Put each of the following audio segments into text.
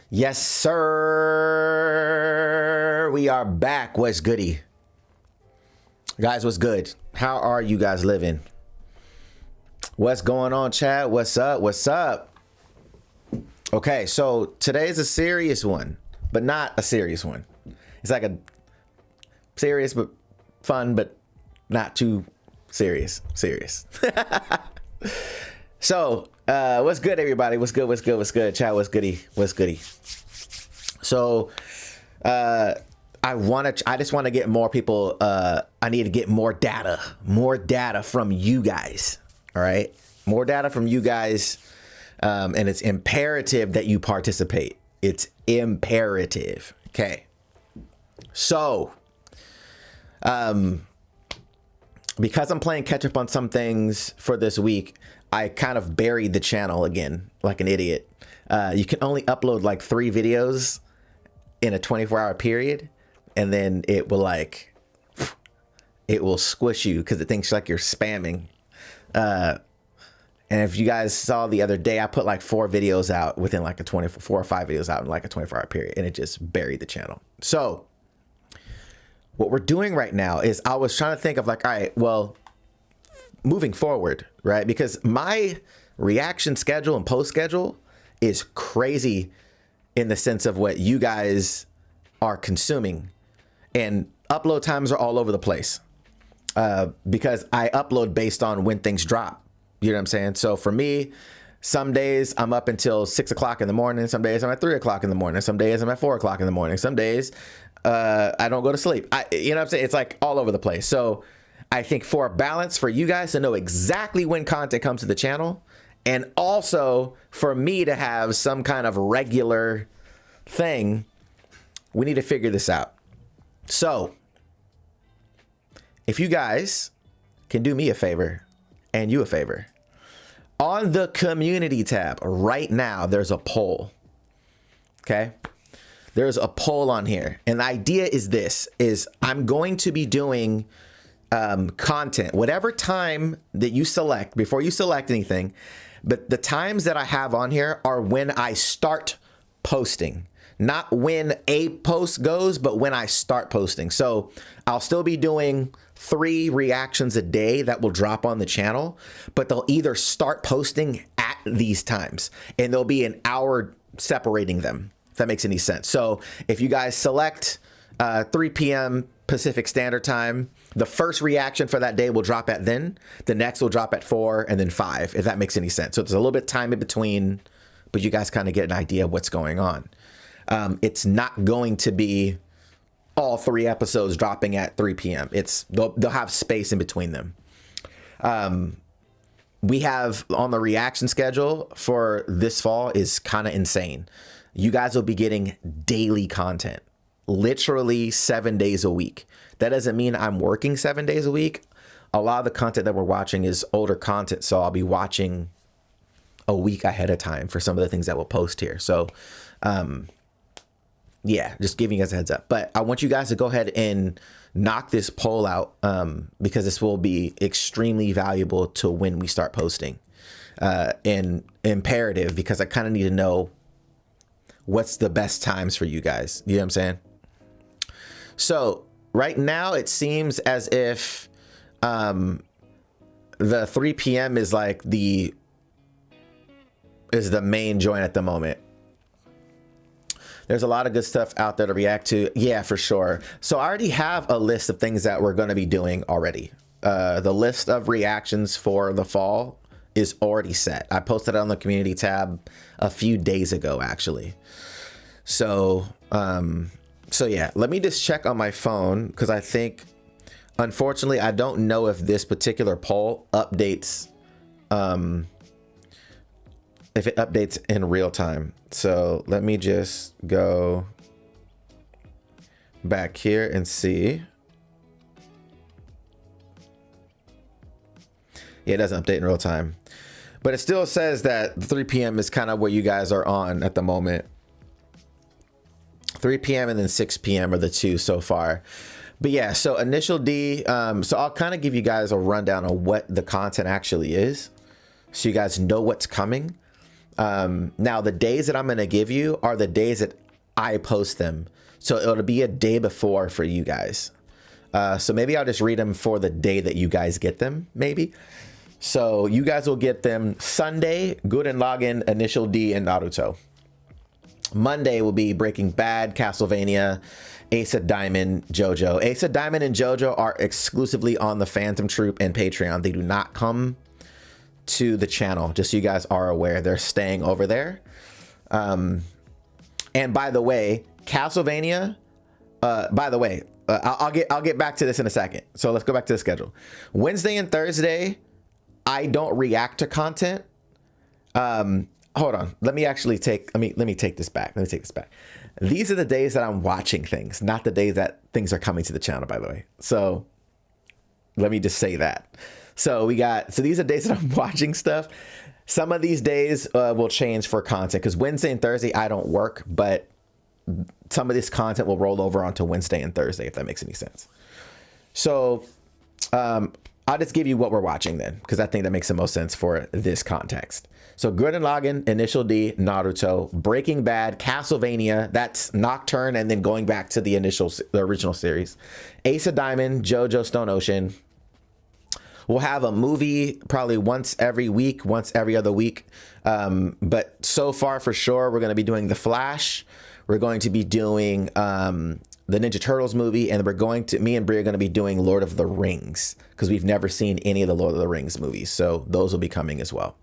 Yes, sir. We are back. What's goody? Guys, what's good? How are you guys living? What's going on, chat? What's up? What's up? Okay, so today's a serious one, but not a serious one. It's like a serious but fun, but not too serious. So, what's good, everybody? What's good? What's good? What's good? Chat, what's goody? What's goody? So, I just want to get more people. I need to get more data from you guys. All right, more data from you guys, and it's imperative that you participate. It's imperative. Okay. So, because I'm playing catch up on some things for this week, I kind of buried the channel again like an idiot. You can only upload like 3 videos in a 24-hour period, and then it will squish you because it thinks like you're spamming. And if you guys saw the other day, I put like 4 videos out within like 4 or 5 videos out in like a 24-hour period, and it just buried the channel. So what we're doing right now is I was trying to think of like, all right, well, moving forward, right? Because my reaction schedule and post schedule is crazy in the sense of what you guys are consuming, and upload times are all over the place because I upload based on when things drop. You know what I'm saying? So for me, some days I'm up until 6 o'clock in the morning. Some days I'm at 3 o'clock in the morning. Some days I'm at 4 o'clock in the morning. Some days I don't go to sleep. You know what I'm saying? It's like all over the place. So I think for a balance for you guys to know exactly when content comes to the channel, and also for me to have some kind of regular thing, we need to figure this out. So if you guys can do me a favor and you a favor, on the community tab right now, there's a poll. Okay. There's a poll on here. And the idea is this, is I'm going to be doing content, whatever time that you select before you select anything. But the times that I have on here are when I start posting, not when a post goes, but when I start posting. So I'll still be doing 3 reactions a day that will drop on the channel, but they'll either start posting at these times, and there'll be an hour separating them, if that makes any sense. So if you guys select 3 p.m. Pacific Standard Time, the first reaction for that day will drop at then. The next will drop at 4 and then 5, if that makes any sense. So there's a little bit of time in between, but you guys kind of get an idea of what's going on. It's not going to be all 3 episodes dropping at 3 p.m. They'll have space in between them. We have on the reaction schedule for this fall is kind of insane. You guys will be getting daily content, literally 7 days a week. That doesn't mean I'm working 7 days a week. A lot of the content that we're watching is older content, so I'll be watching a week ahead of time for some of the things that we'll post here. So, yeah, just giving you guys a heads up. But I want you guys to go ahead and knock this poll out because this will be extremely valuable to when we start posting, and imperative because I kind of need to know what's the best times for you guys. You know what I'm saying? So right now it seems as if the 3 p.m. is like the main joint at the moment. There's a lot of good stuff out there to react to. Yeah, for sure. So I already have a list of things that we're going to be doing already. The list of reactions for the fall is already set. I posted it on the community tab a few days ago, actually. So yeah, let me just check on my phone because I think, unfortunately, I don't know if this particular poll updates, if it updates in real time. So let me just go back here and see. Yeah, it doesn't update in real time, but it still says that 3 p.m. is kind of where you guys are on at the moment. 3 p.m. and then 6 p.m. are the 2 so far. But yeah, so Initial D, so I'll kind of give you guys a rundown on what the content actually is, so you guys know what's coming. Now the days that I'm going to give you are the days that I post them. So it'll be a day before for you guys. So maybe I'll just read them for the day that you guys get them, maybe. So you guys will get them Sunday, Gurren Lagann, Initial D, and Naruto. Monday will be Breaking Bad, Castlevania, Ace of Diamond, JoJo. Ace of Diamond and JoJo are exclusively on the Phantom Troop and Patreon. They do not come to the channel, just so you guys are aware. They're staying over there. And by the way, Castlevania, I'll get back to this in a second. So let's go back to the schedule. Wednesday and Thursday, I don't react to content. Hold on. Let me take this back. These are the days that I'm watching things, not the days that things are coming to the channel, by the way. So let me just say that. So these are days that I'm watching stuff. Some of these days will change for content because Wednesday and Thursday, I don't work, but some of this content will roll over onto Wednesday and Thursday, if that makes any sense. So I'll just give you what we're watching then, because I think that makes the most sense for this context. So Gurren Lagann, Initial D, Naruto, Breaking Bad, Castlevania, that's Nocturne, and then going back to the original series. Ace of Diamond, JoJo, Stone Ocean. We'll have a movie probably once every week, once every other week. But so far for sure, we're going to be doing The Flash. We're going to be doing the Ninja Turtles movie, and me and Brie are going to be doing Lord of the Rings because we've never seen any of the Lord of the Rings movies. So those will be coming as well.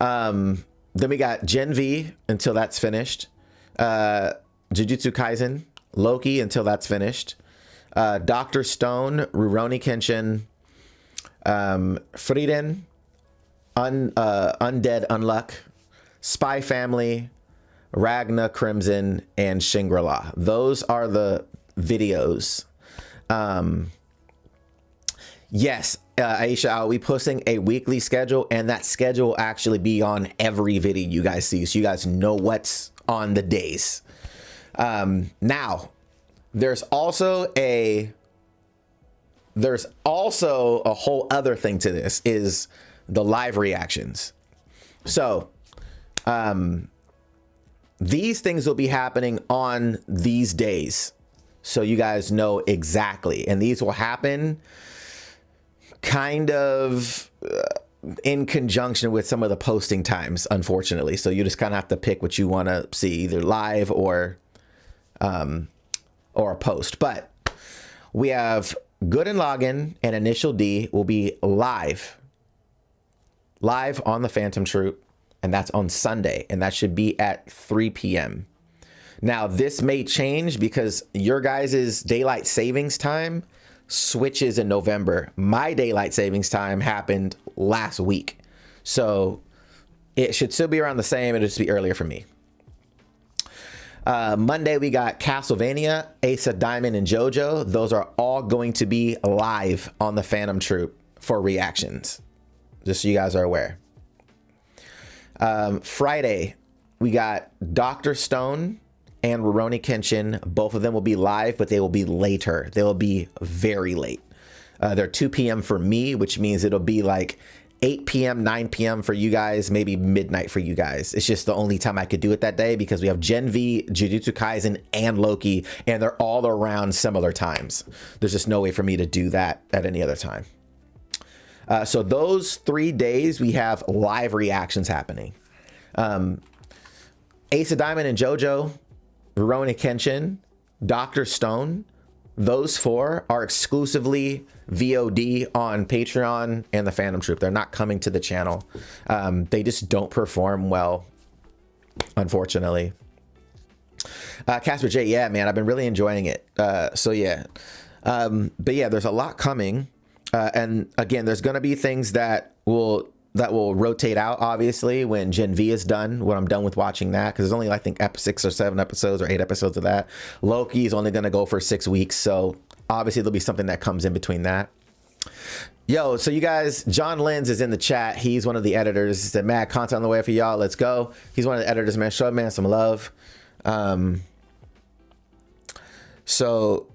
Then we got Gen V until that's finished. Jujutsu Kaisen, Loki until that's finished. Dr. Stone, Rurouni Kenshin, Frieren, Undead Unluck, Spy Family, Ragna Crimson, and Shangri-La. Those are the videos. Yes, Aisha, I'll be posting a weekly schedule, and that schedule will actually be on every video you guys see, so you guys know what's on the days. Now, there's also a whole other thing to this, is the live reactions. So, these things will be happening on these days, so you guys know exactly. And these will happen kind of in conjunction with some of the posting times, unfortunately. So you just kind of have to pick what you want to see, either live or a post. But we have Gurren Lagann and Initial D will be live on the Phantom Troop. And that's on Sunday, and that should be at 3 p.m. Now, this may change because your guys' daylight savings time switches in November. My daylight savings time happened last week. So it should still be around the same. It'll just be earlier for me. Monday, we got Castlevania, Ace of Diamond, and JoJo. Those are all going to be live on the Phantom Troop for reactions, just so you guys are aware. Friday, we got Dr. Stone and Rurouni Kenshin. Both of them will be live, but they will be later. They will be very late. They're 2 p.m. for me, which means it'll be like 8 p.m., 9 p.m. for you guys, maybe midnight for you guys. It's just the only time I could do it that day because we have Gen V, Jujutsu Kaisen, and Loki, and they're all around similar times. There's just no way for me to do that at any other time. So those 3 days, we have live reactions happening. Ace of Diamond and JoJo, Rurouni Kenshin, Dr. Stone, those 4 are exclusively VOD on Patreon and the Phantom Troop. They're not coming to the channel. They just don't perform well, unfortunately. Casper J, yeah, man, I've been really enjoying it. So yeah. But yeah, there's a lot coming. And again, there's going to be things that will rotate out, obviously, when Gen V is done, when I'm done with watching that, because there's only, I think, 6 or 7 episodes or 8 episodes of that. Loki is only going to go for 6 weeks, so obviously there'll be something that comes in between that. Yo, so you guys, John Lenz is in the chat. He's one of the editors. He said, mad content on the way for y'all. Let's go. He's one of the editors, man. Show man some love. So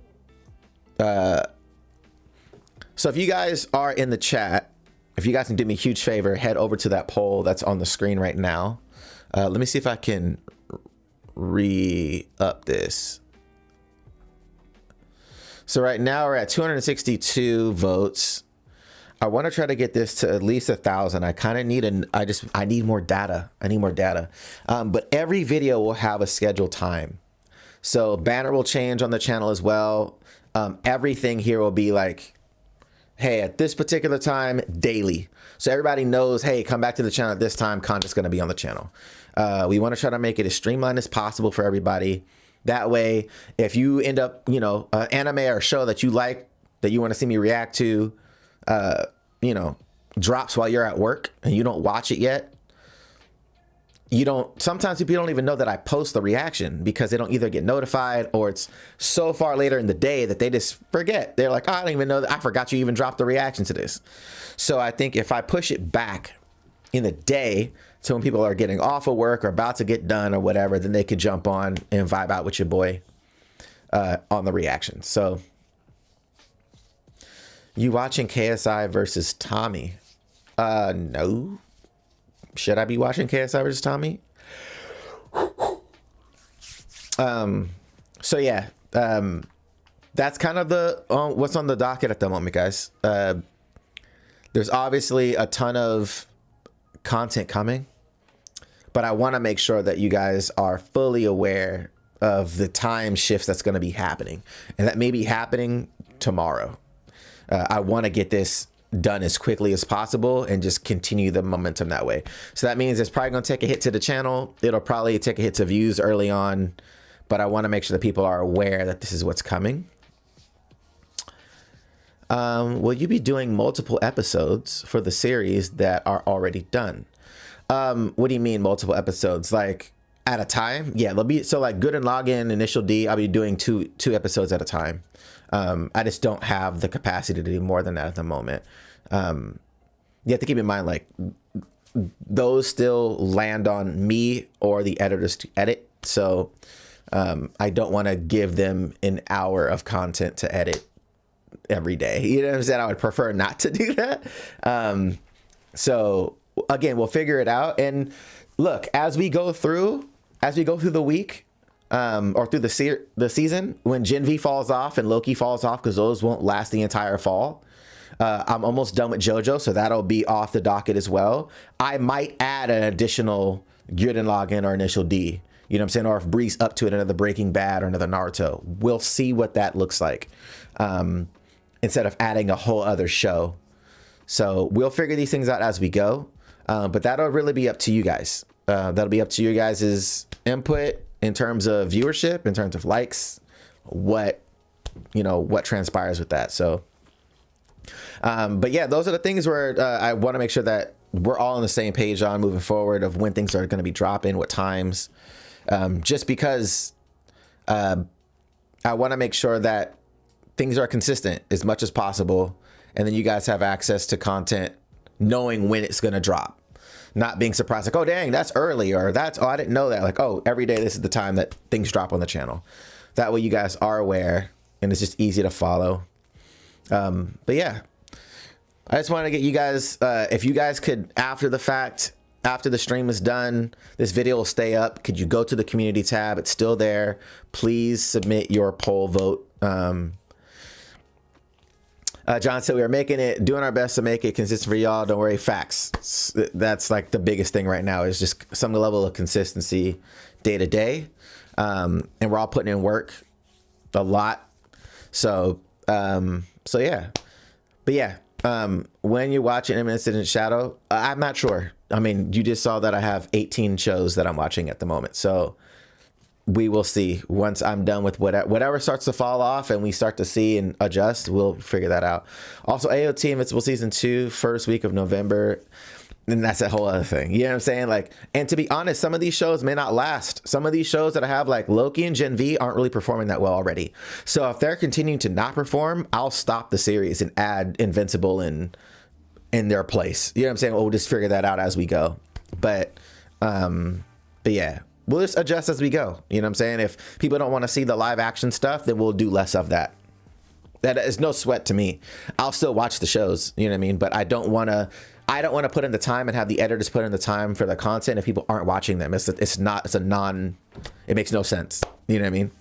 if you guys are in the chat, if you guys can do me a huge favor, head over to that poll that's on the screen right now. Let me see if I can re-up this. So right now we're at 262 votes. I want to try to get this to at least 1,000. I kind of need I need more data. I need more data. But every video will have a scheduled time. So banner will change on the channel as well. Everything here will be like, hey, at this particular time, daily. So everybody knows, hey, come back to the channel at this time, content's going to be on the channel. We want to try to make it as streamlined as possible for everybody. That way, if you end up, you know, anime or show that you like, that you want to see me react to, you know, drops while you're at work and you don't watch it yet, sometimes people don't even know that I post the reaction because they don't either get notified or it's so far later in the day that they just forget. They're like, oh, I don't even know that I forgot you even dropped the reaction to this. So I think if I push it back in the day to when people are getting off of work or about to get done or whatever, then they could jump on and vibe out with your boy on the reaction. So you watching KSI versus Tommy? No. Should I be watching KSI versus Tommy? So yeah, that's kind of the what's on the docket at the moment, guys. There's obviously a ton of content coming, but I want to make sure that you guys are fully aware of the time shifts that's going to be happening, and that may be happening tomorrow. I want to get this done as quickly as possible and just continue the momentum that way. So that means it's probably going to take a hit to the channel. It'll probably take a hit to views early on, but I want to make sure that people are aware that this is what's coming. Will you be doing multiple episodes for the series that are already done? What do you mean multiple episodes? Like at a time? Yeah, there'll be, so like Gurren Lagann, Initial D, I'll be doing two episodes at a time. I just don't have the capacity to do more than that at the moment. You have to keep in mind, like, those still land on me or the editors to edit. So I don't want to give them an hour of content to edit every day. You know what I'm saying? I would prefer not to do that. So again, we'll figure it out. And look, as we go through the week, or through the season, when Gen V falls off and Loki falls off, because those won't last the entire fall, I'm almost done with JoJo, so that'll be off the docket as well. I might add an additional Gurren Lagann or Initial D, you know what I'm saying? Or if Breeze up to it, another Breaking Bad or another Naruto. We'll see what that looks like, instead of adding a whole other show. So we'll figure these things out as we go, but that'll really be up to you guys. That'll be up to you guys' input in terms of viewership, in terms of likes, what transpires with that. So but yeah, those are the things where I want to make sure that we're all on the same page on moving forward of when things are going to be dropping, what times, just because I want to make sure that things are consistent as much as possible, and then you guys have access to content knowing when it's going to drop, not being surprised like, oh dang, that's early, or that's, oh, I didn't know that, like, oh, every day this is the time that things drop on the channel. That way you guys are aware and it's just easy to follow. But yeah, I just want to get you guys, if you guys could, after the fact, after the stream is done, this video will stay up. Could you go to the community tab? It's still there. Please submit your poll vote. John said we are doing our best to make it consistent for y'all. Don't worry, facts. That's like the biggest thing right now, is just some level of consistency day to day. And we're all putting in work a lot. So yeah, but yeah, when you're watching Imminent in Shadow, I'm not sure. I mean, you just saw that I have 18 shows that I'm watching at the moment. So we will see once I'm done with whatever starts to fall off and we start to see and adjust, we'll figure that out. Also, AOT Invincible Season 2, first week of November. And that's a whole other thing. You know what I'm saying? Like, and to be honest, some of these shows may not last. Some of these shows that I have, like Loki and Gen V, aren't really performing that well already. So if they're continuing to not perform, I'll stop the series and add Invincible in their place. You know what I'm saying? We'll just figure that out as we go. But yeah, we'll just adjust as we go. You know what I'm saying? If people don't want to see the live action stuff, then we'll do less of that. That is no sweat to me. I'll still watch the shows, you know what I mean? But I don't want to put in the time and have the editors put in the time for the content if people aren't watching them. It makes no sense. You know what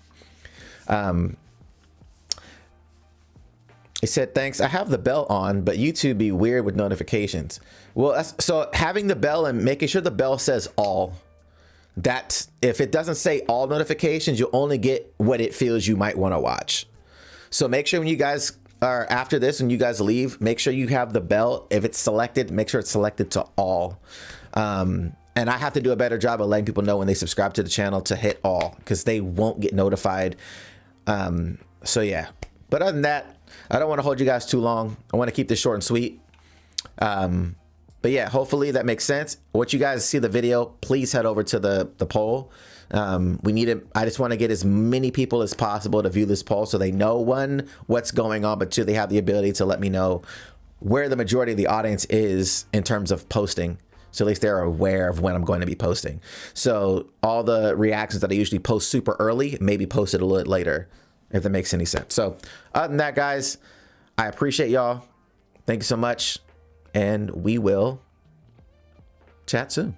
I mean? He said, thanks. I have the bell on, but YouTube be weird with notifications. Well, so having the bell and making sure the bell says all. That if it doesn't say all notifications, you'll only get what it feels you might want to watch. So make sure when you guys are after this, when you guys leave, make sure you have the bell. If it's selected, make sure it's selected to all. And I have to do a better job of letting people know when they subscribe to the channel to hit all, because they won't get notified. So yeah, but other than that, I don't want to hold you guys too long. I want to keep this short and sweet. But yeah, hopefully that makes sense. Once you guys see the video, please head over to the poll. We need it. I just want to get as many people as possible to view this poll so they know, one, what's going on, but two, they have the ability to let me know where the majority of the audience is in terms of posting. So at least they're aware of when I'm going to be posting. So all the reactions that I usually post super early may be posted a little bit later, if that makes any sense. So other than that, guys, I appreciate y'all. Thank you so much. And we will chat soon.